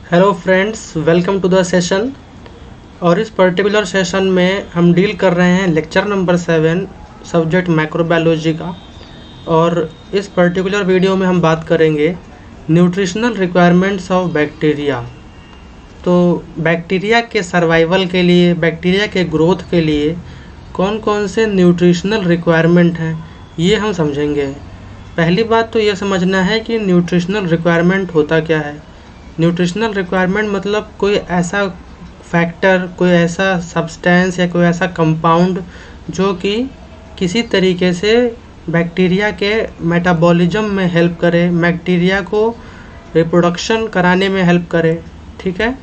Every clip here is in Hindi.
Hello friends, welcome to the session. और इस पर्टिकुलर सेशन में हम डील कर रहे हैं लेक्चर नंबर 7 सब्जेक्ट माइक्रोबायोलॉजी का। और इस पर्टिकुलर वीडियो में हम बात करेंगे न्यूट्रिशनल रिक्वायरमेंट्स ऑफ बैक्टीरिया। तो बैक्टीरिया के सर्वाइवल के लिए, बैक्टीरिया के ग्रोथ के लिए कौन कौन से न्यूट्रिशनल रिक्वायरमेंट हैं ये हम समझेंगे। पहली बात तो ये समझना है कि न्यूट्रिशनल रिक्वायरमेंट होता क्या है। न्यूट्रिशनल रिक्वायरमेंट मतलब कोई ऐसा फैक्टर, कोई ऐसा सब्सटेंस या कोई ऐसा कंपाउंड जो कि किसी तरीके से बैक्टीरिया के मेटाबॉलिज्म में हेल्प करे, बैक्टीरिया को रिप्रोडक्शन कराने में हेल्प करे। ठीक है,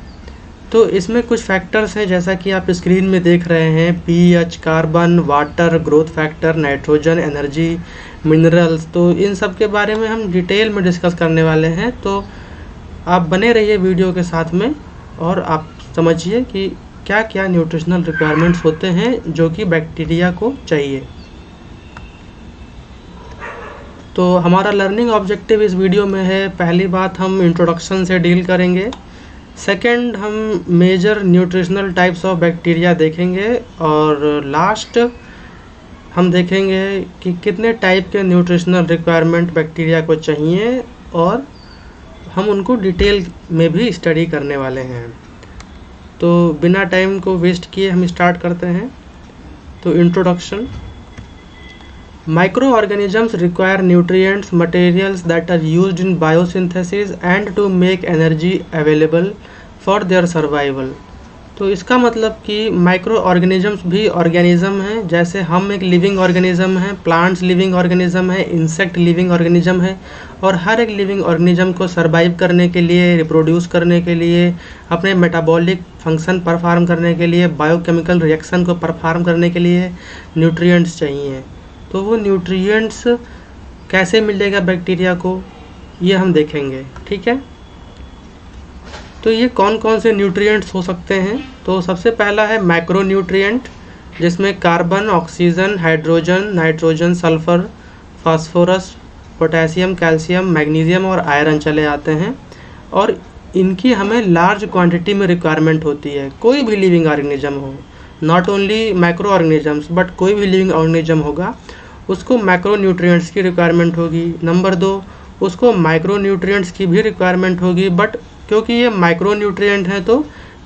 तो इसमें कुछ फैक्टर्स हैं जैसा कि आप स्क्रीन में देख रहे हैं। PH, carbon, water, growth factor, nitrogen, energy, minerals. तो इन सब के बारे में हम डिटेल में डिस्कस करने वाले हैं। तो आप बने रहिए वीडियो के साथ में और आप समझिए कि क्या क्या न्यूट्रिशनल रिक्वायरमेंट्स होते हैं जो कि बैक्टीरिया को चाहिए। तो हमारा लर्निंग ऑब्जेक्टिव इस वीडियो में है, पहली बात हम इंट्रोडक्शन से डील करेंगे। सेकंड, हम major nutritional types of bacteria देखेंगे। और लास्ट हम देखेंगे कि कितने टाइप के न्यूट्रिशनल रिक्वायरमेंट बैक्टीरिया को चाहिए और हम उनको डिटेल में भी स्टडी करने वाले हैं। तो बिना टाइम को वेस्ट किए हम स्टार्ट करते हैं। तो introduction. Micro organisms require nutrients materials that are used in biosynthesis and to make energy available for their survival. तो इसका मतलब कि माइक्रो ऑर्गेनिजम्स भी ऑर्गेनिज्म हैं। जैसे हम एक लिविंग ऑर्गेनिज्म हैं, प्लांट्स लिविंग ऑर्गेनिज्म है, इंसेक्ट लिविंग ऑर्गेनिज्म है। और हर एक लिविंग ऑर्गेनिज्म को सर्वाइव करने के लिए, रिप्रोड्यूस करने के लिए, अपने मेटाबॉलिक फंक्शन परफॉर्म करने के लिए, बायोकेमिकल रिएक्शन को परफॉर्म करने के लिए न्यूट्रिएंट्स चाहिए। तो वो न्यूट्रिएंट्स कैसे मिलेगा बैक्टीरिया को, ये हम देखेंगे। ठीक है, तो ये कौन कौन से न्यूट्रिएंट्स हो सकते हैं। तो सबसे पहला है मैक्रो न्यूट्रिएंट, जिसमें carbon, oxygen, hydrogen, nitrogen, sulphur, phosphorus, potassium, calcium, magnesium और आयरन चले आते हैं। और इनकी हमें लार्ज क्वांटिटी में रिक्वायरमेंट होती है। कोई भी लिविंग ऑर्गेनिज्म हो, not only micro organisms but कोई भी लिविंग ऑर्गेनिज्म होगा, उसको मैक्रो न्यूट्रिएंट्स की रिक्वायरमेंट होगी। नंबर 2, उसको माइक्रो न्यूट्रिएंट्स की भी रिक्वायरमेंट होगी, बट क्योंकि ये माइक्रो न्यूट्रिएंट हैं तो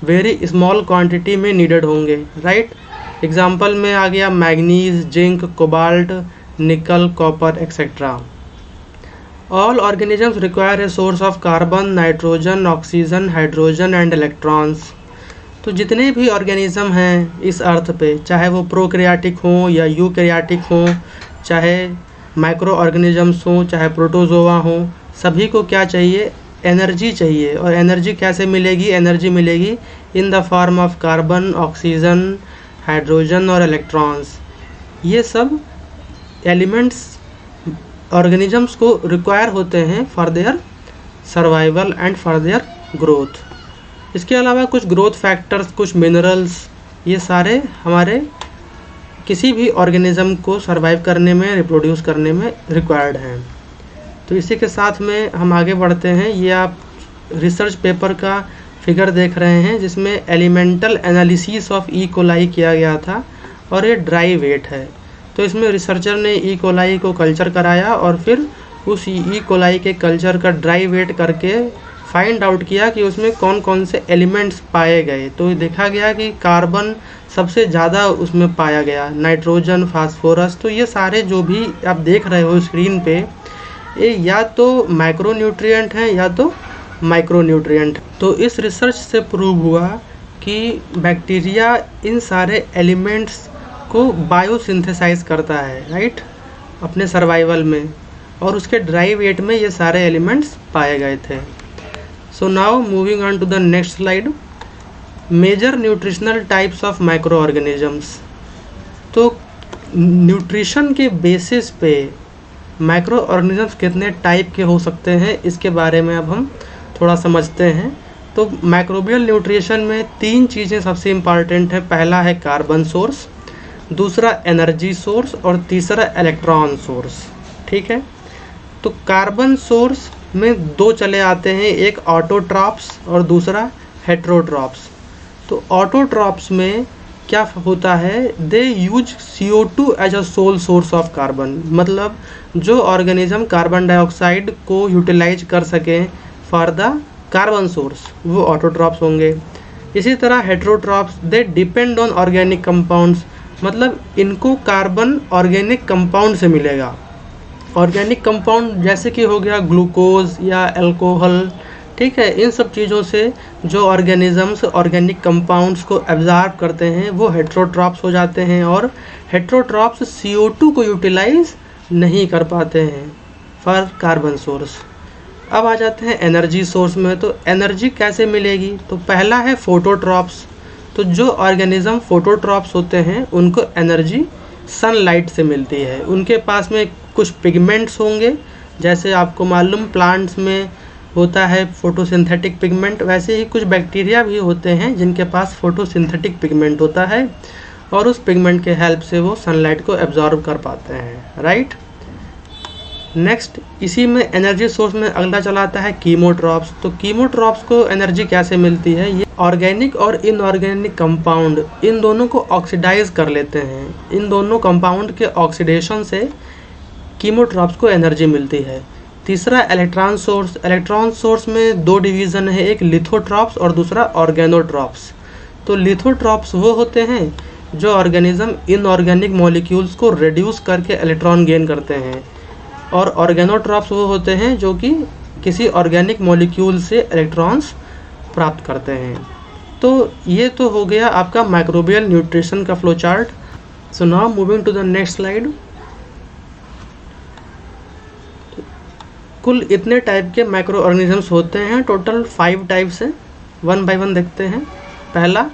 वेरी स्मॉल क्वांटिटी में नीडेड होंगे। राइट, एग्जांपल में आ गया मैग्नीज, जिंक, कोबाल्ट, निकल, copper etcetera. All organisms require a source of carbon, nitrogen, oxygen, hydrogen and electrons. तो जितने भी ऑर्गेनिज्म हैं इस अर्थ पे, चाहे वो प्रोकैरियोटिक हों या यूकैरियोटिक हों, चाहे माइक्रो ऑर्गेनिजम्स हों, चाहे प्रोटोजोआ हों, सभी को क्या चाहिए? एनर्जी चाहिए। और एनर्जी कैसे मिलेगी? एनर्जी मिलेगी इन the form of carbon, oxygen, hydrogen और इलेक्ट्रॉन्स। ये सब एलिमेंट्स ऑर्गेनिजम्स को रिक्वायर होते हैं for their survival and for their growth. इसके अलावा कुछ ग्रोथ फैक्टर्स, कुछ मिनरल्स, ये सारे हमारे किसी भी ऑर्गेनिज्म को सर्वाइव करने में, रिप्रोड्यूस करने में रिक्वायर्ड हैं। तो इसी के साथ में हम आगे बढ़ते हैं। ये आप रिसर्च पेपर का फिगर देख रहे हैं जिसमें elemental analysis of E coli किया गया था और ये ड्राई वेट है। तो इसमें रिसर्चर ने ई कोलाई को कल्चर कराया और फिर उस ई कोलाई के कल्चर का ड्राई वेट करके फाइंड आउट किया कि उसमें कौन कौन से एलिमेंट्स पाए गए। तो देखा गया कि कार्बन सबसे ज़्यादा उसमें पाया गया, नाइट्रोजन, फास्फोरस। तो ये सारे जो भी आप देख रहे हो स्क्रीन पे, ये या तो माइक्रो न्यूट्रिएंट हैं या तो माइक्रो न्यूट्रिएंट। तो इस रिसर्च से प्रूव हुआ कि बैक्टीरिया इन सारे एलिमेंट्स को बायोसिंथेसाइज करता है, राइट, अपने सर्वाइवल में। और उसके ड्राई वेट में ये सारे एलिमेंट्स पाए गए थे। So now moving on to the next slide. Major nutritional types of micro organisms. तो न्यूट्रिशन के बेसिस पे माइक्रो ऑर्गेनिजम्स कितने टाइप के हो सकते हैं इसके बारे में अब हम थोड़ा समझते हैं। तो माइक्रोबियल न्यूट्रिशन में 3 चीज़ें सबसे इम्पॉर्टेंट है। पहला है कार्बन सोर्स, दूसरा एनर्जी सोर्स और तीसरा इलेक्ट्रॉन सोर्स। ठीक है, तो कार्बन सोर्स में दो चले आते हैं, एक ऑटोट्रॉप्स और दूसरा हेटेरोट्रॉप्स। तो ऑटोट्रॉप्स में क्या होता है, they use CO2 as a sole source of carbon, मतलब जो ऑर्गेनिज्म कार्बन डाइऑक्साइड को यूटिलाइज कर सकें फॉर द कार्बन सोर्स, वो ऑटोट्रॉप्स होंगे। इसी तरह heterotrophs they depend on organic compounds, मतलब इनको कार्बन ऑर्गेनिक कंपाउंड से मिलेगा। ऑर्गेनिक कंपाउंड जैसे कि हो गया ग्लूकोज या अल्कोहल, ठीक है, इन सब चीज़ों से जो ऑर्गेनिजम्स ऑर्गेनिक कंपाउंड्स को एब्जॉर्ब करते हैं वो हेटेरोट्रॉप्स हो जाते हैं, और हेटेरोट्रॉप्स CO2 को यूटिलाइज नहीं कर पाते हैं फॉर कार्बन सोर्स। अब आ जाते हैं एनर्जी सोर्स में। तो एनर्जी कैसे मिलेगी, तो पहला है फोटोट्रॉप्स। तो जो ऑर्गेनिज्म फोटोट्रॉप्स होते हैं उनको एनर्जी सनलाइट से मिलती है। उनके पास में कुछ पिगमेंट्स होंगे, जैसे आपको मालूम प्लांट्स में होता है फोटोसिंथेटिक पिगमेंट, वैसे ही कुछ बैक्टीरिया भी होते हैं जिनके पास फोटोसिंथेटिक पिगमेंट होता है, और उस पिगमेंट के हेल्प से वो सनलाइट को एब्जॉर्ब कर पाते हैं, राइट। नेक्स्ट इसी में एनर्जी सोर्स में अगला चला आता है कीमोट्रॉप्स। तो कीमोट्रॉप्स को एनर्जी कैसे मिलती है, ये ऑर्गेनिक और इनऑर्गेनिक कंपाउंड इन दोनों को ऑक्सीडाइज कर लेते हैं। इन दोनों कंपाउंड के ऑक्सीडेशन से कीमोट्रॉप्स को एनर्जी मिलती है। तीसरा इलेक्ट्रॉन सोर्स। इलेक्ट्रॉन सोर्स में दो डिवीज़न है, एक लिथोट्रॉप्स और दूसरा ऑर्गेनोट्रॉप्स। तो लिथोट्रॉप्स वो होते हैं जो ऑर्गेनिज्म इनऑर्गेनिक मॉलिक्यूल्स को रिड्यूस करके इलेक्ट्रॉन गेन करते हैं, और ऑर्गेनोट्रॉप्स वो होते हैं जो कि किसी ऑर्गेनिक मॉलिक्यूल से इलेक्ट्रॉन्स प्राप्त करते हैं। तो ये तो हो गया आपका माइक्रोबियल न्यूट्रिशन का flow chart. So now moving to the next slide. कुल इतने टाइप के माइक्रो ऑर्गेनिजम्स होते हैं, टोटल 5 टाइप्स हैं। वन बाय वन देखते हैं। पहला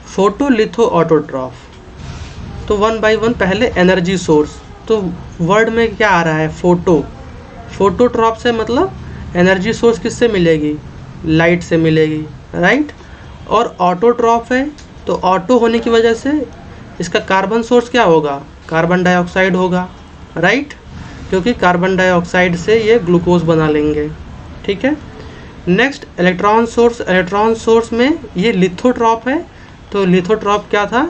फोटोलिथो ऑटोट्रॉफ। तो वन बाय वन पहले एनर्जी सोर्स। तो वर्ड में क्या आ रहा है, फोटो। फोटोट्रॉप से मतलब एनर्जी सोर्स किससे मिलेगी, लाइट से मिलेगी, राइट। और ऑटोट्रॉप है तो ऑटो होने की वजह से इसका कार्बन सोर्स क्या होगा, कार्बन डाइऑक्साइड होगा, राइट, क्योंकि कार्बन डाइऑक्साइड से ये ग्लूकोज बना लेंगे, ठीक है। Next electron source. Electron source में ये लिथोट्रॉप है। तो लिथोट्रॉप क्या था,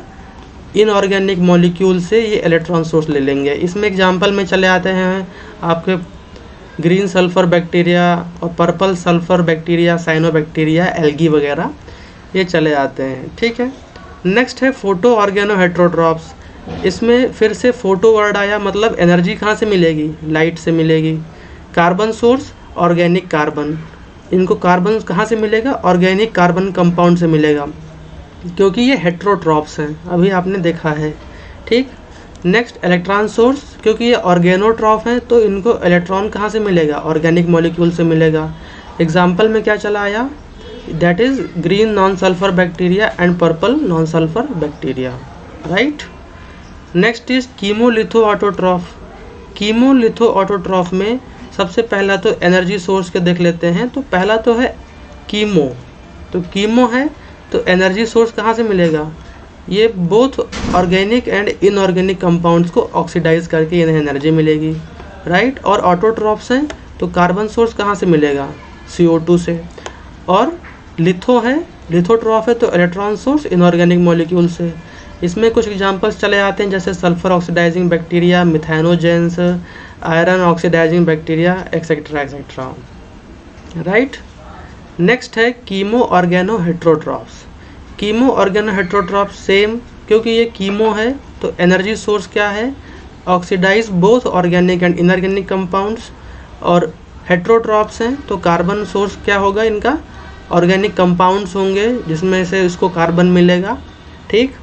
इनऑर्गेनिक मॉलिक्यूल से ये इलेक्ट्रॉन सोर्स ले लेंगे। इसमें एग्जांपल में चले आते हैं आपके ग्रीन सल्फर बैक्टीरिया और purple sulphur bacteria, cyanobacteria, algae वगैरह, ये चले आते हैं, ठीक है। नेक्स्ट है फोटो ऑर्गेनो हेटेरोट्रॉप्स। इसमें फिर से फोटो वर्ड आया, मतलब एनर्जी कहाँ से मिलेगी, लाइट से मिलेगी। कार्बन सोर्स ऑर्गेनिक कार्बन, इनको कार्बन कहाँ से मिलेगा, ऑर्गेनिक कार्बन कंपाउंड से मिलेगा, क्योंकि ये हेटेरोट्रॉप्स हैं, अभी आपने देखा है, ठीक। नेक्स्ट इलेक्ट्रॉन सोर्स, क्योंकि ये ऑर्गेनोट्रॉप हैं तो इनको इलेक्ट्रॉन कहाँ से मिलेगा, ऑर्गेनिक मॉलिक्यूल से मिलेगा। एग्जाम्पल में क्या चला आया, that is green non sulphur bacteria and purple non sulphur bacteria, right. Next is chemolitho autotroph. Chemolitho autotroph में सबसे पहला तो एनर्जी सोर्स के देख लेते हैं। तो पहला तो है कीमो। तो कीमो है तो एनर्जी सोर्स कहाँ से मिलेगा, ये both organic and inorganic compounds को ऑक्सीडाइज करके इन्हें एनर्जी मिलेगी, राइट। और ऑटोट्रॉप्स हैं तो कार्बन सोर्स कहाँ से मिलेगा, CO2 से। और लिथो है, लिथोट्रॉफ है तो इलेक्ट्रॉन सोर्स इनऑर्गेनिक मॉलिक्यूल से। इसमें कुछ एग्जांपल्स चले आते हैं, जैसे sulphur oxidising bacteria, methanogens, iron oxidising bacteria, etcetera etcetera, right. Next है chemo organo heterotrophs. Chemo organo heterotrophs same, क्योंकि ये कीमो है तो एनर्जी सोर्स क्या है, oxidise both organic and inorganic compounds. और हेटेरोट्रॉप्स हैं तो कार्बन सोर्स क्या होगा इनका, ऑर्गेनिक कंपाउंड्स होंगे जिसमें से इसको कार्बन मिलेगा, ठीक।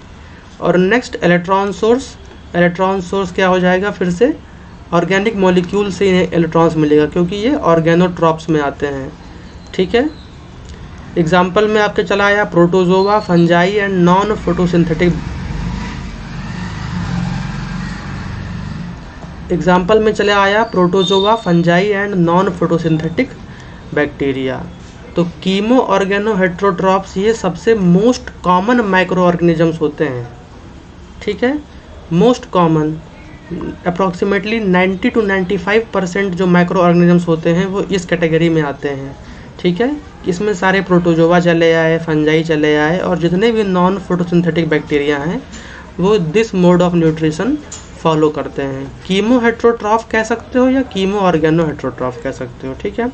और next electron source. Electron source क्या हो जाएगा, फिर से ऑर्गेनिक मॉलिक्यूल से इन्हें इलेक्ट्रॉन्स मिलेगा, क्योंकि ये ऑर्गेनोट्रॉप्स में आते हैं, ठीक है। एग्जाम्पल में आपके चला आया protozoa, fungi and non photosynthetic. Example में चले आया protozoa, fungi and non photosynthetic bacteria. तो कीमो ऑर्गेनो हेटेरोट्रॉप्स ये सबसे मोस्ट कॉमन माइक्रो ऑर्गेनिजम्स होते हैं, ठीक है, मोस्ट कॉमन। अप्रॉक्सीमेटली 90 to 95% जो माइक्रो ऑर्गेनिजम्स होते हैं वो इस कैटेगरी में आते हैं। ठीक है, इसमें सारे प्रोटोजोआ चले आए, फंजाई चले आए, और जितने भी नॉन फोटोसिंथेटिक बैक्टीरिया हैं वो this mode of nutrition follow करते हैं। कीमो हेट्रोट्रॉफ कह सकते हो या कीमो ऑर्गेनो हेट्रोट्रॉफ कह सकते हो। ठीक है,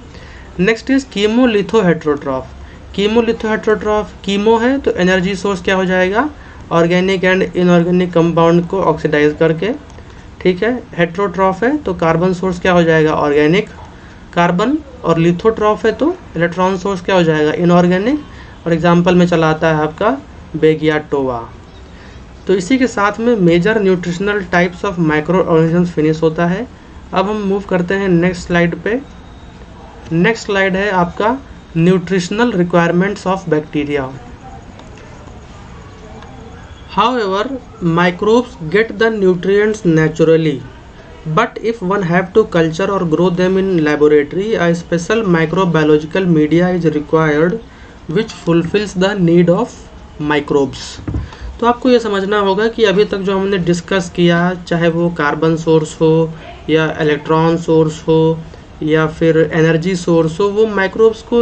next is chemo litho heterotroph. Chemo litho heterotroph, chemo है तो एनर्जी सोर्स क्या हो जाएगा, ऑर्गेनिक एंड इनऑर्गेनिक कंपाउंड को ऑक्सीडाइज करके। ठीक है, हेट्रोट्रॉफ है तो कार्बन सोर्स क्या हो जाएगा, ऑर्गेनिक कार्बन, और लिथोट्रॉफ है तो इलेक्ट्रॉन सोर्स क्या हो जाएगा, इनऑर्गेनिक, और एग्जाम्पल में चला आता है आपका बेगियाटोवा। तो इसी के साथ में major nutritional types of micro organisms finish होता है। अब हम मूव करते हैं नेक्स्ट स्लाइड पे। नेक्स्ट स्लाइड है आपका nutritional requirements of bacteria. However, microbes get the nutrients naturally, but if one have to culture or grow them in laboratory, a special microbiological media is required which fulfills the need of microbes. तो आपको ये समझना होगा कि अभी तक जो हमने डिस्कस किया, चाहे वो कार्बन सोर्स हो या इलेक्ट्रॉन सोर्स हो या फिर एनर्जी सोर्स हो, वो माइक्रोब्स को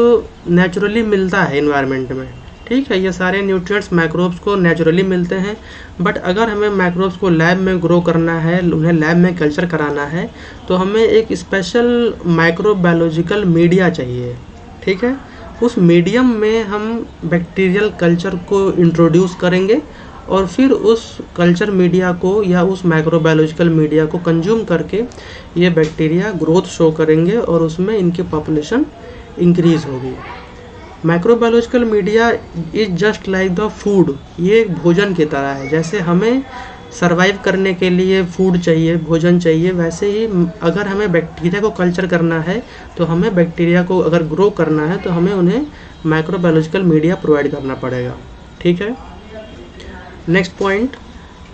नेचुरली मिलता है इन्वायरमेंट में। ठीक है, ये सारे न्यूट्रिएंट्स माइक्रोब्स को नेचुरली मिलते हैं, बट अगर हमें माइक्रोब्स को लैब में ग्रो करना है, उन्हें लैब में कल्चर कराना है, तो हमें एक स्पेशल माइक्रोबायोलॉजिकल मीडिया चाहिए। ठीक है, उस मीडियम में हम बैक्टीरियल कल्चर को इंट्रोड्यूस करेंगे और फिर उस कल्चर मीडिया को या उस माइक्रोबायोलॉजिकल मीडिया को कंज्यूम करके ये बैक्टीरिया ग्रोथ शो करेंगे और उसमें इनकी पॉपुलेशन इंक्रीज होगी। Microbiological media is just like the food, ये एक भोजन की तरह है। जैसे हमें सरवाइव करने के लिए फूड चाहिए, भोजन चाहिए, वैसे ही अगर हमें बैक्टीरिया को कल्चर करना है तो हमें बैक्टीरिया को अगर ग्रो करना है तो हमें उन्हें माइक्रोबायोलॉजिकल मीडिया प्रोवाइड करना पड़ेगा। ठीक है, next point,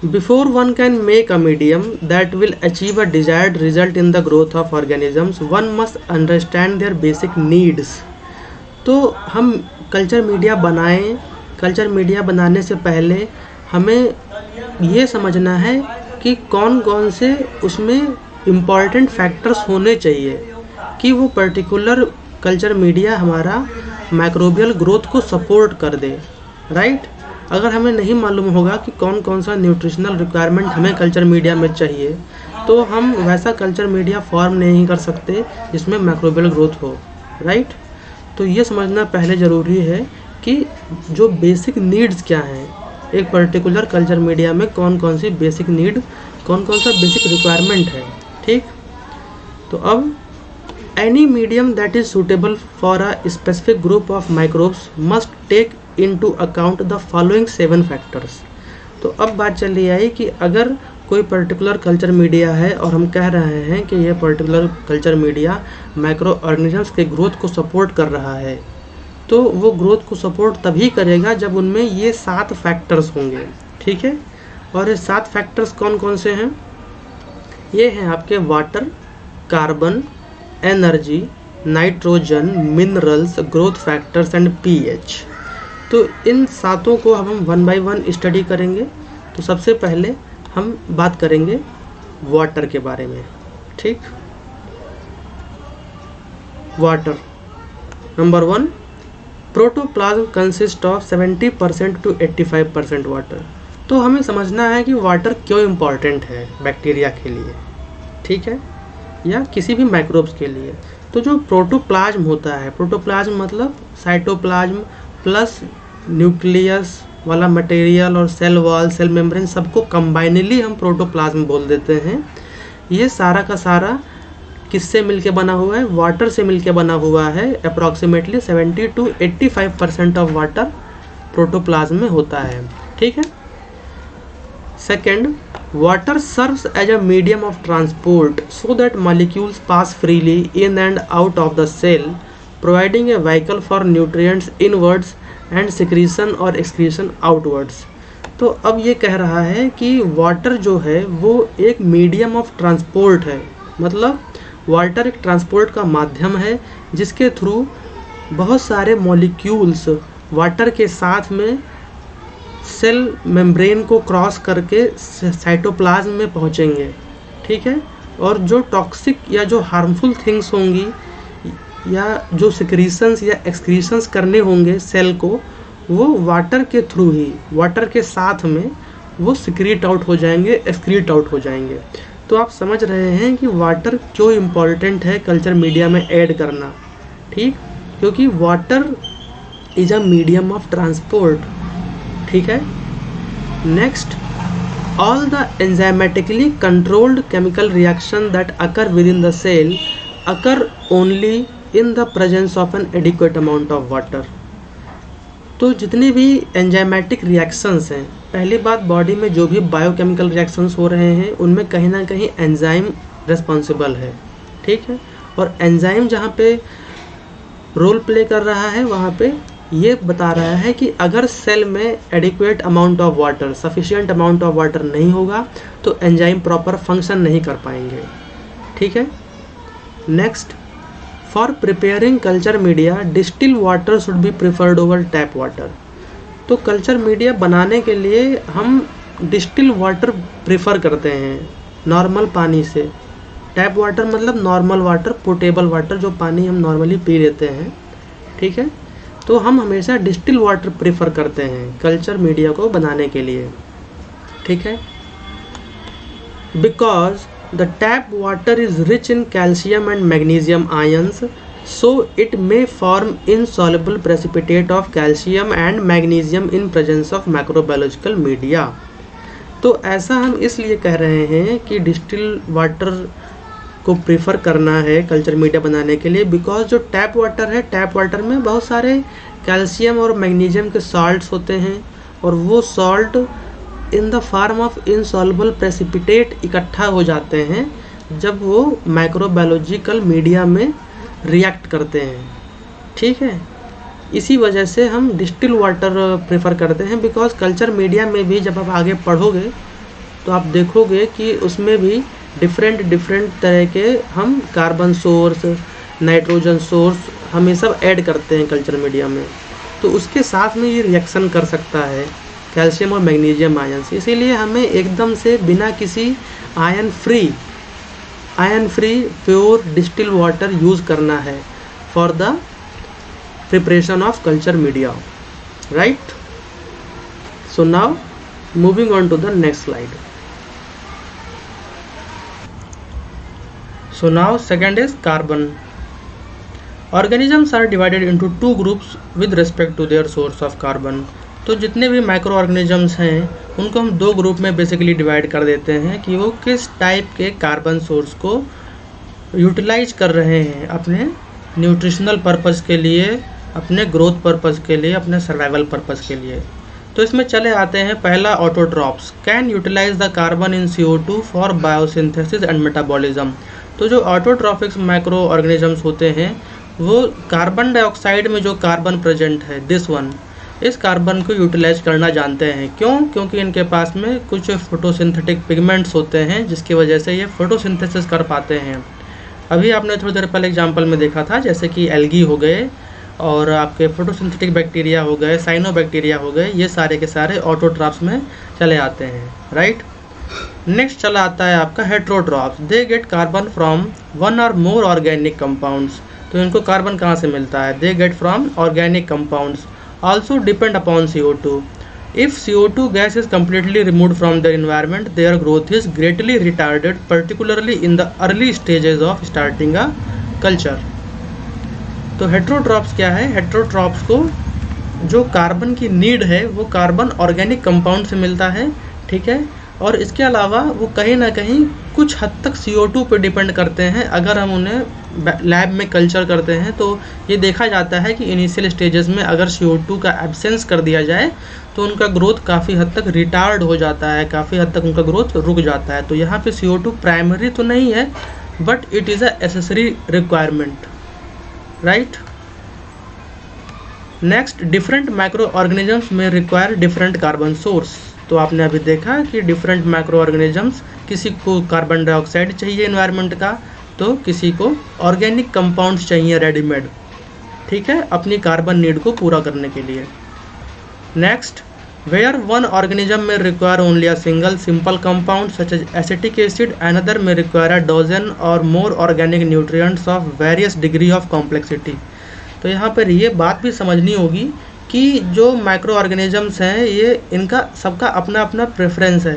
before one can make a medium that will achieve a desired result in the growth of organisms, one must understand their basic needs. तो हम कल्चर मीडिया बनाएं, कल्चर मीडिया बनाने से पहले हमें ये समझना है कि कौन कौन से उसमें इम्पॉर्टेंट फैक्टर्स होने चाहिए कि वो पर्टिकुलर कल्चर मीडिया हमारा माइक्रोबियल ग्रोथ को सपोर्ट कर दे। राइट, अगर हमें नहीं मालूम होगा कि कौन कौन सा न्यूट्रिशनल रिक्वायरमेंट हमें कल्चर मीडिया में चाहिए, तो हम वैसा कल्चर मीडिया फॉर्म नहीं कर सकते जिसमें माइक्रोबियल ग्रोथ हो। राइट, तो ये समझना पहले ज़रूरी है कि जो बेसिक नीड्स क्या हैं, एक पर्टिकुलर कल्चर मीडिया में कौन कौन सी बेसिक नीड, कौन कौन सा बेसिक रिक्वायरमेंट है। ठीक, तो अब any medium that is suitable for a specific group of microbes must take into account the following 7 factors. तो अब बात चली आई कि अगर कोई पर्टिकुलर कल्चर मीडिया है और हम कह रहे हैं कि ये particular culture media micro organisms के ग्रोथ को सपोर्ट कर रहा है, तो वो ग्रोथ को सपोर्ट तभी करेगा जब उनमें ये 7 फैक्टर्स होंगे। ठीक है, और ये 7 फैक्टर्स कौन कौन से हैं? ये हैं आपके water, carbon, energy, nitrogen, minerals, growth factors and pH. तो इन 7 को हम 1 by 1 स्टडी करेंगे। तो सबसे पहले हम बात करेंगे वाटर के बारे में। ठीक, water number 1, protoplasm consist of 70% to 85% water. तो हमें समझना है कि वाटर क्यों इम्पॉर्टेंट है बैक्टीरिया के लिए, ठीक है, या किसी भी माइक्रोब्स के लिए। तो जो प्रोटोप्लाज्म होता है, प्रोटोप्लाज्म मतलब साइटोप्लाज्म प्लस न्यूक्लियस वाला मटेरियल और सेल वॉल, सेल मेम्ब्रेन, सबको कंबाइनली हम प्रोटोप्लाज्म बोल देते हैं। ये सारा का सारा किससे मिलके बना हुआ है? वाटर से मिलके बना हुआ है। Approximately 70 to 85% of water protoplasm में होता है। ठीक है। Second, water serves as a medium of transport so that molecules pass freely in and out of the cell, providing a vehicle for nutrients inwards and secretion or excretion outwards। तो अब ये कह रहा है कि वाटर जो है वो एक मीडियम ऑफ ट्रांसपोर्ट है, मतलब वाटर एक ट्रांसपोर्ट का माध्यम है जिसके थ्रू बहुत सारे मॉलिक्यूल्स वाटर के साथ में सेल मेम्ब्रेन को क्रॉस करके साइटोप्लाज्म में पहुंचेंगे। ठीक है। और जो टॉक्सिक या जो हार्मफुल थिंग्स होंगी या जो सिक्रीशंस या एक्सक्रीशंस करने होंगे सेल को, वो वाटर के थ्रू ही, वाटर के साथ में वो सिक्रीट आउट हो जाएंगे, एक्सक्रीट आउट हो जाएंगे। तो आप समझ रहे हैं कि वाटर क्यों इम्पॉर्टेंट है कल्चर मीडिया में ऐड करना, ठीक, क्योंकि water is a medium of transport, ठीक है। Next, all the enzymatically controlled chemical reaction that occur within the cell occur only in the presence of an adequate amount of water। तो जितने भी एंजाइमेटिक रिएक्शंस हैं, पहली बात बॉडी में जो भी बायोकेमिकल रिएक्शंस हो रहे हैं उनमें कहीं ना कहीं एंजाइम रिस्पॉन्सिबल है, ठीक है। और एंजाइम जहाँ पे रोल प्ले कर रहा है वहाँ पे ये बता रहा है कि अगर सेल में adequate amount of water, sufficient amount of water नहीं होगा तो एंजाइम प्रॉपर फंक्शन नहीं कर पाएंगे, ठीक है। Next, for preparing culture media distil water should be preferred over tap water. तो कल्चर मीडिया बनाने के लिए हम डिस्टिल वाटर प्रेफर करते हैं नॉर्मल पानी से। टैप वाटर मतलब नॉर्मल वाटर, पोर्टेबल वाटर, जो पानी हम नॉर्मली पी लेते हैं, ठीक है। तो हम हमेशा डिस्टिल वाटर प्रेफर करते हैं कल्चर मीडिया को बनाने के लिए, ठीक है। Because the tap water is rich in calcium and magnesium ions, so it may form insoluble precipitate of calcium and magnesium in presence of microbiological media. तो ऐसा हम इसलिए कह रहे हैं कि डिस्टिल वाटर को प्रेफर करना है कल्चर मीडिया बनाने के लिए, बिकॉज जो टैप वाटर है, टैप वाटर में बहुत सारे कैल्शियम और मैग्नीशियम के सॉल्ट्स होते हैं और वो salt in the form of insoluble precipitate इकट्ठा हो जाते हैं जब वो माइक्रोबायोलॉजिकल मीडिया में रिएक्ट करते हैं, ठीक है। इसी वजह से हम डिस्टिल वाटर प्रेफर करते हैं, बिकॉज कल्चर मीडिया में भी जब आप आगे पढ़ोगे तो आप देखोगे कि उसमें भी डिफरेंट तरह के हम कार्बन सोर्स, नाइट्रोजन सोर्स हम ये सब ऐड करते हैं कल्चर मीडिया में। तो उसके साथ में ये रिएक्शन कर सकता है कैल्शियम और मैग्नीशियम आयन से। इसीलिए हमें एकदम से बिना किसी ion free pure distil water use करना है for the preparation of culture media, right. So now moving on to the next slide. So now second is carbon. Organisms are divided into two groups with respect to their source of carbon। तो जितने भी माइक्रो ऑर्गेनिजम्स हैं उनको हम दो ग्रुप में बेसिकली डिवाइड कर देते हैं कि वो किस टाइप के कार्बन सोर्स को यूटिलाइज कर रहे हैं अपने न्यूट्रिशनल पर्पस के लिए, अपने ग्रोथ पर्पस के लिए, अपने सर्वाइवल पर्पस के लिए। तो इसमें चले आते हैं पहला, autotrophs can utilise the carbon in CO2 for biosynthesis and metabolism. तो जो ऑटोट्रॉफिक्स माइक्रो ऑर्गेनिजम्स होते हैं वो कार्बन डाइऑक्साइड में जो कार्बन प्रेजेंट है, दिस वन, इस कार्बन को यूटिलाइज करना जानते हैं। क्यों? क्योंकि इनके पास में कुछ फोटोसिंथेटिक पिगमेंट्स होते हैं जिसकी वजह से ये फोटोसिंथेसिस कर पाते हैं। अभी आपने थोड़ी देर पहले एग्जांपल में देखा था, जैसे कि एल्गी हो गए और आपके फोटोसिंथेटिक बैक्टीरिया हो गए, साइनोबैक्टीरिया हो गए, ये सारे के सारे ऑटोट्रॉप्स में चले आते हैं, राइट। नेक्स्ट चला आता है आपका heterotrophs. They get carbon from one और मोर ऑर्गेनिक कंपाउंड्स। तो इनको कार्बन कहाँ से मिलता है? They get from organic compounds also depend upon CO2। If CO2 gas is completely removed from their environment, their growth is greatly retarded, particularly in the early stages of starting a culture। तो हेट्रोट्रॉप्स क्या है? हेट्रोट्रॉप्स को जो कार्बन की नीड है वो कार्बन ऑर्गेनिक कंपाउंड से मिलता है, ठीक है। और इसके अलावा वो कहीं ना कहीं कुछ हद तक CO2 पे डिपेंड करते हैं। अगर हम उन्हें लैब में कल्चर करते हैं तो ये देखा जाता है कि इनिशियल स्टेजेस में अगर CO2 का एब्सेंस कर दिया जाए तो उनका ग्रोथ काफ़ी हद तक रिटार्ड हो जाता है, काफ़ी हद तक उनका ग्रोथ रुक जाता है। तो यहाँ पे CO2 प्राइमरी तो नहीं है, but it is a accessory requirement, right. Next, different micro organisms में रिक्वायर डिफरेंट कार्बन सोर्स। तो आपने अभी देखा कि डिफरेंट माइक्रो ऑर्गेनिजम्स, किसी को कार्बन डाइऑक्साइड चाहिए एनवायरनमेंट का, तो किसी को ऑर्गेनिक कंपाउंड्स चाहिए रेडीमेड, ठीक है, अपनी कार्बन नीड को पूरा करने के लिए। Next, Where one organism may require only a single simple compound such as acetic acid, another may require a dozen or more organic nutrients of various degree of complexity. तो यहाँ पर ये बात भी समझनी होगी कि जो माइक्रो ऑर्गेनिजम्स हैं ये इनका सबका अपना अपना प्रेफरेंस है।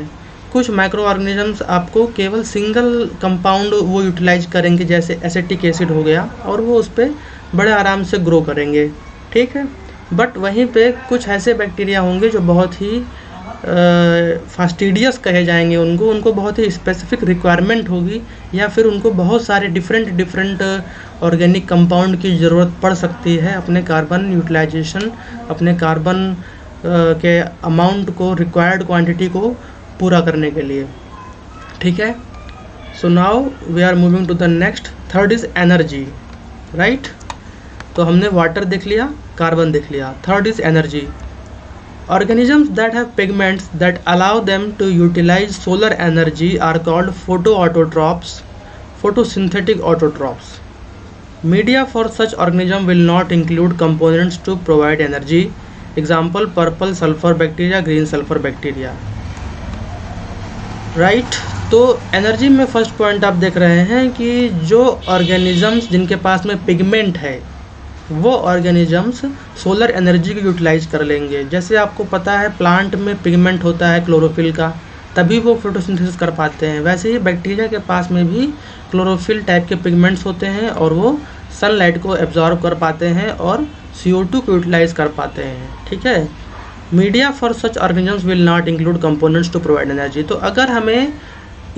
कुछ माइक्रो ऑर्गेनिजम्स आपको केवल सिंगल कंपाउंड वो यूटिलाइज करेंगे, जैसे एसिटिक एसिड हो गया, और वो उस पर बड़े आराम से ग्रो करेंगे, ठीक है। बट वहीं पे कुछ ऐसे बैक्टीरिया होंगे जो बहुत ही फास्टिडियस कहे जाएंगे, उनको बहुत ही स्पेसिफिक रिक्वायरमेंट होगी, या फिर उनको बहुत सारे डिफरेंट ऑर्गेनिक कंपाउंड की ज़रूरत पड़ सकती है अपने कार्बन यूटिलाइजेशन, अपने कार्बन के अमाउंट को, रिक्वायर्ड क्वांटिटी को पूरा करने के लिए, ठीक है। So now we are moving to the next. Third is energy, right. तो हमने वाटर देख लिया, कार्बन देख लिया। Third is energy. Organisms that have pigments that allow them to utilize solar energy are called photoautotrophs, photosynthetic autotrophs. Media for such organism will not include components to provide energy. Example, purple sulfur bacteria, green sulfur bacteria. Right? तो एनर्जी में फर्स्ट पॉइंट आप देख रहे हैं कि जो ऑर्गेनिजम्स जिनके पास में पिगमेंट है वो ऑर्गेनिजम्स सोलर एनर्जी को यूटिलाइज कर लेंगे। जैसे आपको पता है प्लांट में पिगमेंट होता है क्लोरोफिल का, तभी वो फोटोसिंथेसिस कर पाते हैं। वैसे ही बैक्टीरिया के पास में भी क्लोरोफिल टाइप के पिगमेंट्स होते हैं और वो सनलाइट को एब्जॉर्ब कर पाते हैं और CO2 को यूटिलाइज कर पाते हैं, ठीक है। Media for such organisms will not include components to provide energy. तो अगर हमें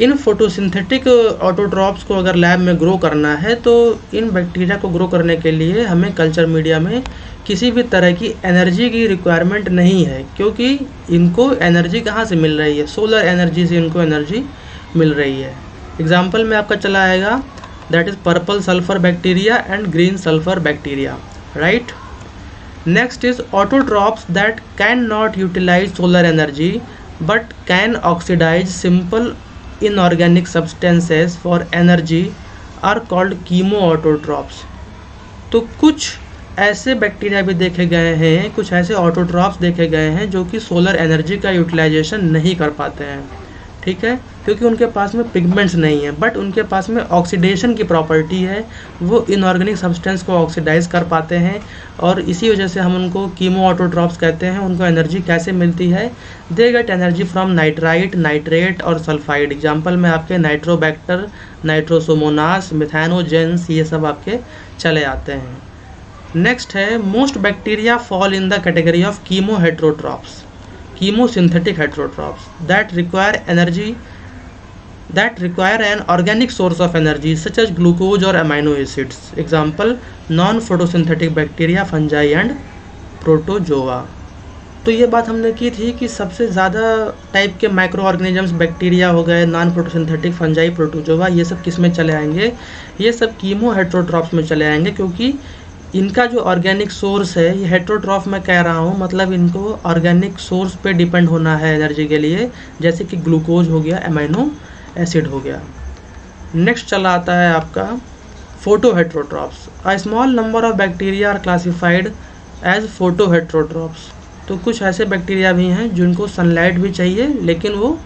इन फोटोसिंथेटिक ऑटोट्रॉप्स को अगर लैब में ग्रो करना है तो इन बैक्टीरिया को ग्रो करने के लिए हमें कल्चर मीडिया में किसी भी तरह की एनर्जी की रिक्वायरमेंट नहीं है, क्योंकि इनको एनर्जी कहाँ से मिल रही है, सोलर एनर्जी से इनको एनर्जी मिल रही है। एग्जाम्पल में आपका चला आएगा, that is purple sulphur bacteria and green sulphur bacteria, right. Next is autotrophs that can not utilise solar energy but can oxidise simple inorganic substances for energy are called chemoautotrophs। तो कुछ ऐसे बैक्टीरिया भी देखे गए हैं, कुछ ऐसे ऑटोट्रॉप्स देखे गए हैं जो कि सोलर एनर्जी का यूटिलाइजेशन नहीं कर पाते हैं, ठीक है, क्योंकि उनके पास में पिगमेंट्स नहीं है, बट उनके पास में ऑक्सीडेशन की प्रॉपर्टी है, वो इनऑर्गेनिक सब्सटेंस को ऑक्सीडाइज कर पाते हैं और इसी वजह से हम उनको कीमोऑटोट्रॉप्स कहते हैं। उनको एनर्जी कैसे मिलती है, they get energy from nitrite, nitrate और सल्फाइड। एग्जाम्पल में आपके नाइट्रोबैक्टर, नाइट्रोसोमोनास, मिथानोजेंस, ये सब आपके चले आते हैं। नेक्स्ट है, most bacteria fall in the category of chemoheterotrophs, chemosynthetic heterotrophs that require an organic source of energy such as glucose or amino acids. Example, non-photosynthetic bacteria, fungi and protozoa. तो ये बात हमने की थी कि सबसे ज़्यादा टाइप के माइक्रो ऑर्गेनिजम्स बैक्टीरिया हो गए, नॉन फोटोसिंथेटिक, फंजाई, प्रोटोजोआ, ये सब किस में चले आएंगे, ये सब कीमो हेट्रोट्रॉप्स में चले आएंगे, क्योंकि इनका जो ऑर्गेनिक सोर्स है, ये हेट्रोट्रॉफ मैं कह रहा हूँ, मतलब इनको ऑर्गेनिक सोर्स पे डिपेंड होना है एनर्जी के लिए, जैसे कि ग्लूकोज हो गया, एमाइनो एसिड हो गया। नेक्स्ट चला आता है आपका photoheterotrophs. A small number of bacteria are classified as photoheterotrophs. तो कुछ ऐसे बैक्टीरिया भी हैं जिनको सनलाइट भी चाहिए लेकिन वो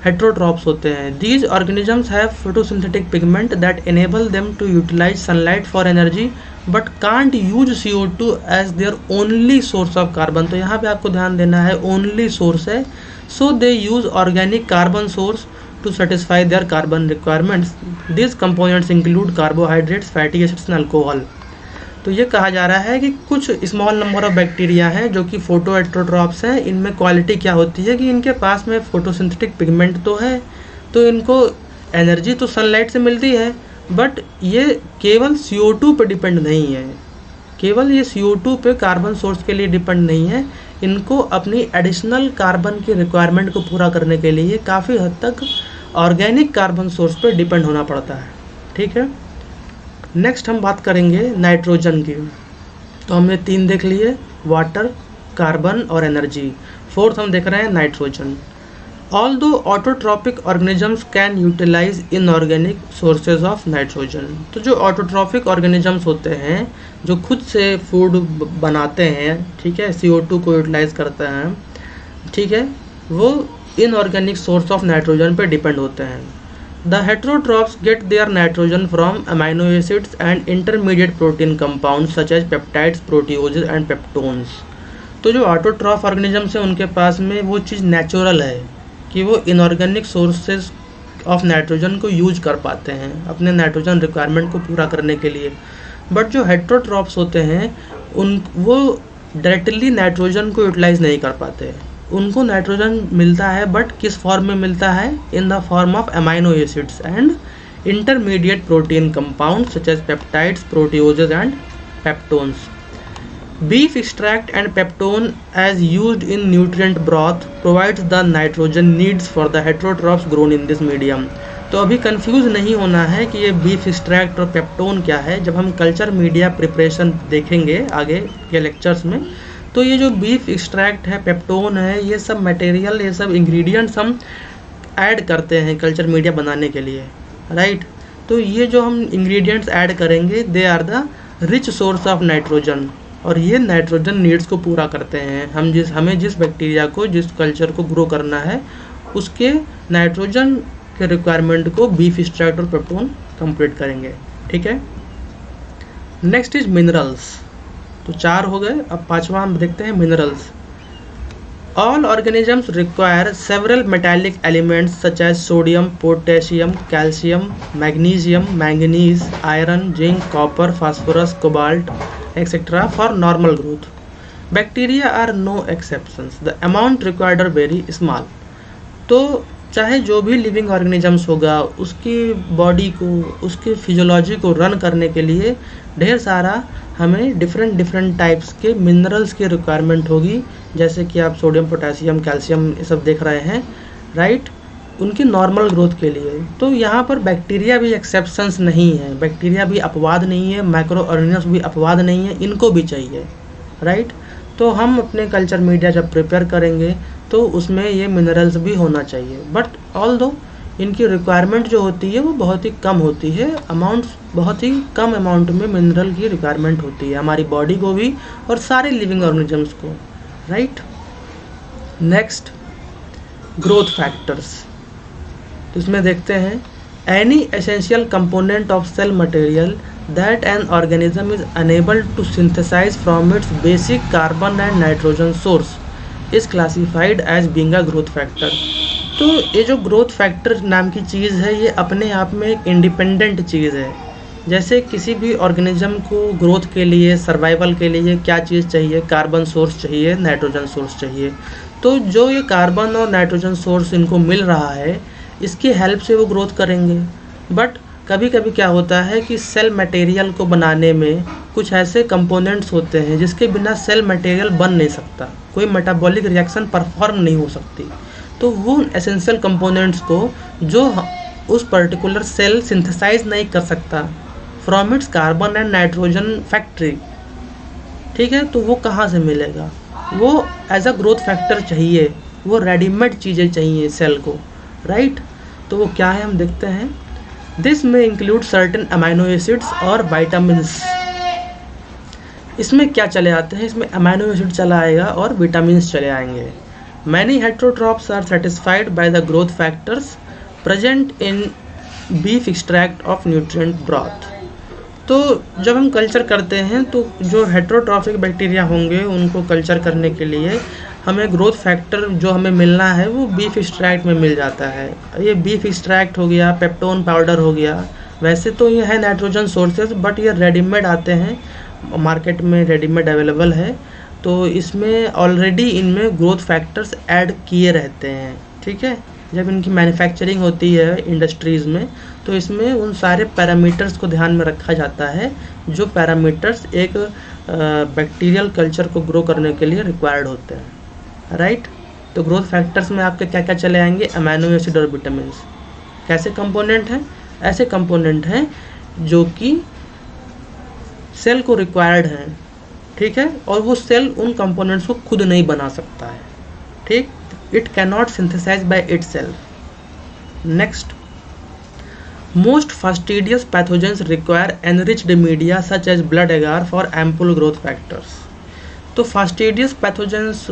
हेट्रोट्रॉप्स होते हैं। These organisms have photosynthetic pigment that enable them to utilise sunlight for energy but can't use CO2 as their only source of carbon. तो यहाँ पे आपको ध्यान देना है, ओनली सोर्स है, so they use organic carbon source to satisfy their carbon requirements. These components include carbohydrates, fatty acids and alcohol. तो ये कहा जा रहा है कि कुछ स्मॉल नंबर ऑफ बैक्टीरिया हैं जो कि फोटोहेट्रोट्रॉप्स हैं। इनमें क्वालिटी क्या होती है कि इनके पास में फोटोसिंथेटिक पिगमेंट तो है, तो इनको एनर्जी तो सनलाइट से मिलती है, बट ये केवल CO2 पे डिपेंड नहीं है, केवल ये CO2 पे कार्बन सोर्स के लिए डिपेंड नहीं है। इनको अपनी एडिशनल कार्बन की रिक्वायरमेंट को पूरा करने के लिए काफ़ी हद तक ऑर्गेनिक कार्बन सोर्स पे डिपेंड होना पड़ता है, ठीक है। नेक्स्ट हम बात करेंगे नाइट्रोजन की। तो हमने 3 देख लिए, वाटर, कार्बन और एनर्जी। फोर्थ हम देख रहे हैं nitrogen. Although autotrophic organisms can utilise inorganic sources of nitrogen. तो जो ऑटोट्रॉपिक ऑर्गेनिजम्स होते हैं जो खुद से फूड बनाते हैं, ठीक है, CO2 को यूटिलाइज करते हैं, ठीक है, वो इनऑर्गेनिक सोर्स ऑफ नाइट्रोजन पे डिपेंड होते हैं। The heterotrophs get their nitrogen from amino acids and intermediate protein compound such as peptides, proteoses and peptones. तो जो ऑटोट्रॉफ ऑर्गेनिजम्स हैं उनके पास में वो चीज़ नेचुरल है कि वो इनऑर्गेनिक सोर्सेज ऑफ नाइट्रोजन को यूज कर पाते हैं अपने नाइट्रोजन रिक्वायरमेंट को पूरा करने के लिए। बट जो हेट्रोट्रॉफ्स होते हैं वो डायरेक्टली नाइट्रोजन को यूटिलाइज नहीं कर पाते। उनको नाइट्रोजन मिलता है बट किस फॉर्म में मिलता है? In the form of amino acids and intermediate protein compound such as peptides, proteoses and peptones. Beef extract and peptone as used in nutrient broth provides the nitrogen needs for the heterotrophs grown in this medium। तो अभी कंफ्यूज नहीं होना है कि ये बीफ एक्सट्रैक्ट और पेप्टोन क्या है। जब हम कल्चर मीडिया प्रिपरेशन देखेंगे आगे के लेक्चर्स में, तो ये जो बीफ एक्सट्रैक्ट है, पेप्टोन है, ये सब मटेरियल, ये सब इंग्रेडिएंट्स हम ऐड करते हैं कल्चर मीडिया बनाने के लिए, राइट। तो ये जो हम इंग्रेडिएंट्स ऐड करेंगे they are the rich source of nitrogen, और ये नाइट्रोजन नीड्स को पूरा करते हैं। हमें जिस बैक्टीरिया को, जिस कल्चर को ग्रो करना है, उसके नाइट्रोजन के रिक्वायरमेंट को बीफ एक्सट्रैक्ट और पेप्टोन कंप्लीट करेंगे, ठीक है। Next is minerals. तो 4 हो गए, अब 5वां हम देखते हैं minerals. All organisms require several metallic elements such as sodium, potassium, calcium, magnesium, manganese, iron, zinc, copper, phosphorus, cobalt etc. for normal growth. Bacteria are no exceptions. The amount required are very small. तो चाहे जो भी लिविंग ऑर्गेनिजम्स होगा, उसकी बॉडी को, उसकी फिजियोलॉजी को रन करने के लिए ढेर सारा हमें डिफरेंट टाइप्स के मिनरल्स की रिक्वायरमेंट होगी। जैसे कि आप सोडियम, पोटेशियम, कैल्शियम ये सब देख रहे हैं, राइट, उनकी नॉर्मल ग्रोथ के लिए। तो यहाँ पर बैक्टीरिया भी एक्सेप्शंस नहीं है, बैक्टीरिया भी अपवाद नहीं है, माइक्रो ऑर्गेनिजम्स भी अपवाद नहीं है, इनको भी चाहिए, राइट। तो हम अपने कल्चर मीडिया जब प्रिपेयर करेंगे तो उसमें ये मिनरल्स भी होना चाहिए। बट ऑल्दो इनकी रिक्वायरमेंट जो होती है वो बहुत ही कम होती है, अमाउंट बहुत ही कम अमाउंट में मिनरल की रिक्वायरमेंट होती है हमारी बॉडी को भी और सारे लिविंग ऑर्गेनिजम्स को, राइट। Next, growth factors. तो इसमें देखते हैं, any essential component of cell material that an organism is unable to synthesise from its basic carbon and nitrogen source is classified as being a growth factor. तो ये जो ग्रोथ फैक्टर नाम की चीज़ है, ये अपने आप में एक इंडिपेंडेंट चीज़ है। जैसे किसी भी ऑर्गेनिज्म को ग्रोथ के लिए, सर्वाइवल के लिए क्या चीज़ चाहिए? कार्बन सोर्स चाहिए, नाइट्रोजन सोर्स चाहिए। तो जो ये कार्बन और नाइट्रोजन सोर्स इनको मिल रहा है, इसकी हेल्प से वो ग्रोथ करेंगे। बट कभी कभी क्या होता है कि सेल मटेरियल को बनाने में कुछ ऐसे कंपोनेंट्स होते हैं जिसके बिना सेल मटेरियल बन नहीं सकता, कोई मेटाबॉलिक रिएक्शन परफॉर्म नहीं हो सकती। तो वो एसेंशियल कंपोनेंट्स को जो उस पर्टिकुलर सेल सिंथेसाइज नहीं कर सकता from its carbon and nitrogen factory, ठीक है, तो वो कहाँ से मिलेगा? वो एज अ ग्रोथ फैक्टर चाहिए, वो रेडीमेड चीज़ें चाहिए सेल को, राइट। तो वो क्या है हम देखते हैं। दिस में इंक्लूड सर्टेन अमाइनो एसिड्स और विटामिन्स। इसमें क्या चले आते हैं? इसमें अमाइनो एसिड चला आएगा और विटामिन्स चले आएंगे। Many heterotrophs are satisfied by the growth factors present in beef extract of nutrient broth. तो जब हम कल्चर करते हैं तो जो हेट्रोट्रॉफिक बैक्टीरिया होंगे उनको कल्चर करने के लिए हमें ग्रोथ फैक्टर जो हमें मिलना है वो बीफ एक्सट्रैक्ट में मिल जाता है। ये बीफ एक्सट्रैक्ट हो गया, पेप्टोन पाउडर हो गया। वैसे तो ये है नाइट्रोजन सोर्सेज, बट ये रेडीमेड आते हैं, मार्केट में रेडीमेड अवेलेबल है। तो इसमें ऑलरेडी इनमें ग्रोथ फैक्टर्स ऐड किए रहते हैं, ठीक है। जब इनकी मैन्युफैक्चरिंग होती है इंडस्ट्रीज़ में तो इसमें उन सारे पैरामीटर्स को ध्यान में रखा जाता है जो पैरामीटर्स एक बैक्टीरियल कल्चर को ग्रो करने के लिए रिक्वायर्ड होते हैं, राइट। तो ग्रोथ फैक्टर्स में आपके क्या क्या चले आएंगे? अमीनो एसिड और विटामिन्स। कैसे कंपोनेंट हैं? ऐसे कंपोनेंट हैं जो कि सेल को रिक्वायर्ड हैं, ठीक है, और वो सेल उन कंपोनेंट्स को खुद नहीं बना सकता है, ठीक। It can not synthesise by itself. Next, most fastidious pathogens require enriched media such as blood agar for ample growth factors. तो फास्टिडियस पैथोजेंस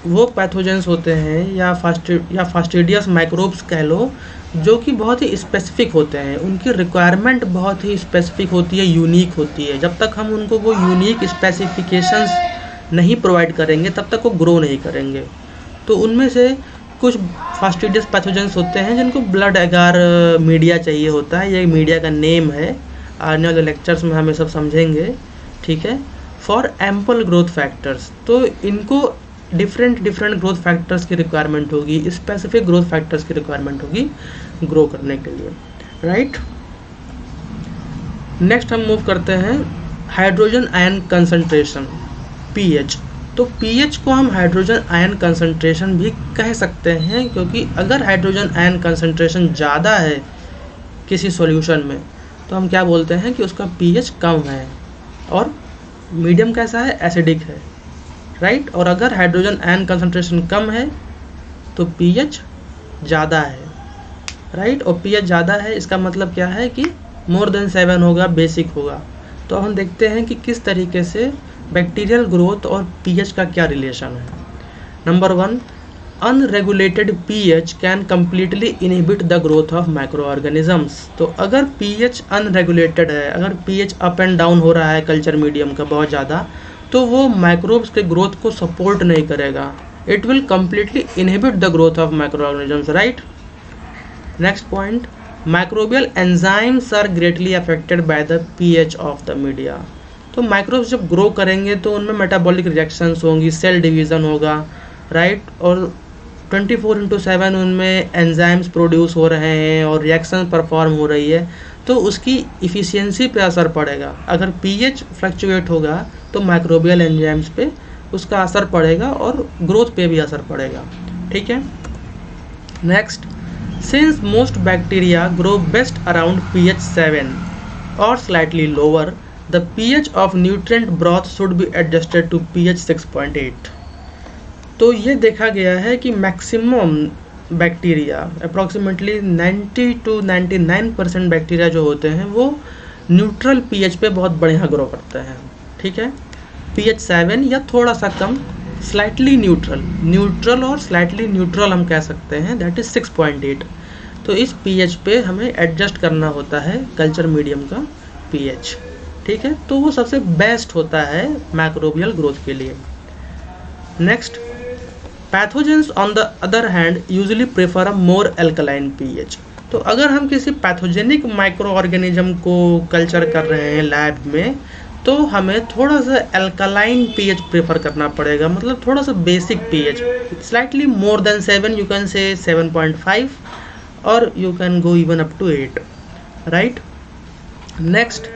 वो पैथोजेंस होते हैं या फास्टिडियस माइक्रोब्स कह लो, जो कि बहुत ही स्पेसिफिक होते हैं, उनकी रिक्वायरमेंट बहुत ही स्पेसिफिक होती है, यूनिक होती है। जब तक हम उनको वो यूनिक स्पेसिफिकेशंस नहीं प्रोवाइड करेंगे तब तक वो ग्रो नहीं करेंगे। तो उनमें से कुछ फास्टिडियस पैथोजेंस होते हैं जिनको ब्लड एगार मीडिया चाहिए होता है, ये मीडिया का नेम है, आने वाले लेक्चर्स में हम ये सब समझेंगे, ठीक है। फॉर एम्पल ग्रोथ फैक्टर्स, तो इनको डिफरेंट ग्रोथ फैक्टर्स की रिक्वायरमेंट होगी, स्पेसिफिक ग्रोथ फैक्टर्स की रिक्वायरमेंट होगी ग्रो करने के लिए, राइट। नेक्स्ट हम मूव करते हैं हाइड्रोजन आयन कंसंट्रेशन, पीएच। तो पीएच को हम हाइड्रोजन आयन कंसंट्रेशन भी कह सकते हैं, क्योंकि अगर हाइड्रोजन आयन कंसंट्रेशन ज़्यादा है किसी सॉल्यूशन में तो हम क्या बोलते हैं कि उसका पीएच कम है, और मीडियम कैसा है, एसिडिक है, राइट। और अगर हाइड्रोजन आयन कंसंट्रेशन कम है तो पीएच ज़्यादा है, राइट। और पीएच ज़्यादा है इसका मतलब क्या है कि मोर देन 7 होगा, बेसिक होगा। तो हम देखते हैं कि किस तरीके से बैक्टीरियल ग्रोथ और पीएच का क्या रिलेशन है। Number 1, unregulated pH can completely inhibit the growth of micro organisms. तो अगर पीएच अनरेगुलेटेड है, अगर पीएच अप एंड डाउन हो रहा है कल्चर मीडियम का बहुत ज़्यादा, तो वो माइक्रोब्स के ग्रोथ को सपोर्ट नहीं करेगा। It will completely inhibit the growth of micro organisms, right. Next point, microbial enzymes are greatly affected by the pH of the media. तो माइक्रोब्स जब ग्रो करेंगे तो उनमें मेटाबॉलिक रिएक्शंस होंगी, सेल डिवीज़न होगा, राइट। और 24/7 उनमें एंजाइम्स प्रोड्यूस हो रहे हैं और रिएक्शन परफॉर्म हो रही है, तो उसकी इफ़िशियंसी पे असर पड़ेगा। अगर पीएच फ्लक्चुएट होगा तो माइक्रोबियल एंजाइम्स पे उसका असर पड़ेगा और ग्रोथ पे भी असर पड़ेगा, ठीक है। Next, since most bacteria grow best around pH 7 और slightly lower, the pH of nutrient broth should be adjusted to pH 6.8। तो ये देखा गया है कि maximum bacteria, approximately 90 to 99% bacteria जो होते हैं वो न्यूट्रल पीएच पे बहुत बढ़िया ग्रो करते हैं, ठीक है। pH 7 या थोड़ा सा कम, स्लाइटली न्यूट्रल और स्लाइटली न्यूट्रल हम कह सकते हैं, दैट इज़ 6.8। तो इस pH पे हमें एडजस्ट करना होता है कल्चर मीडियम का pH, ठीक है। तो वो सबसे बेस्ट होता है माइक्रोबियल ग्रोथ के लिए। Next, pathogens on the other hand usually prefer a more alkaline pH. तो अगर हम किसी पैथोजेनिक माइक्रो ऑर्गेनिज्म को कल्चर कर रहे हैं लैब में, तो हमें थोड़ा सा एल्कलाइन पीएच प्रेफर करना पड़ेगा, मतलब थोड़ा सा basic pH, slightly more than 7, you can say 7.5 और you can go even up to 8, right. Next,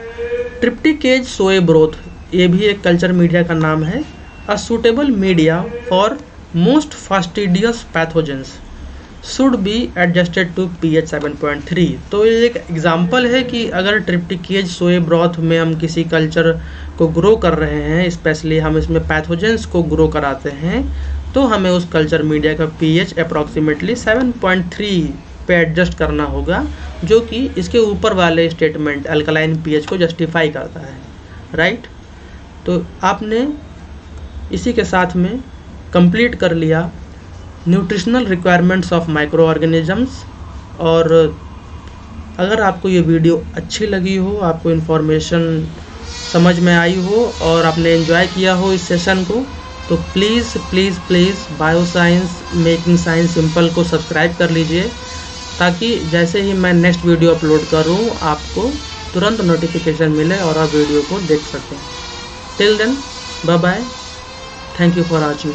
trypticase soy broth, ये भी एक कल्चर मीडिया का नाम है। A suitable media for most fastidious pathogens should be adjusted to pH 7.3। तो ये एक एग्जाम्पल है कि अगर ट्रिप्टिकेज सोए ब्रॉथ में हम किसी कल्चर को ग्रो कर रहे हैं, स्पेशली हम इसमें पैथोजेंस को ग्रो कराते हैं, तो हमें उस कल्चर मीडिया का pH अप्रॉक्सीमेटली 7.3 पे एडजस्ट करना होगा, जो कि इसके ऊपर वाले स्टेटमेंट अल्कलाइन pH को जस्टिफाई करता है, राइट। तो आपने इसी के साथ में कंप्लीट कर लिया nutritional requirements of micro organisms. और अगर आपको ये वीडियो अच्छी लगी हो, आपको इन्फॉर्मेशन समझ में आई हो और आपने एंजॉय किया हो इस सेशन को, तो please please please bioscience making science simple को सब्सक्राइब कर लीजिए, ताकि जैसे ही मैं नेक्स्ट वीडियो अपलोड करूँ आपको तुरंत नोटिफिकेशन मिले और आप वीडियो को देख सकें। Till then, bye bye, thank you for watching.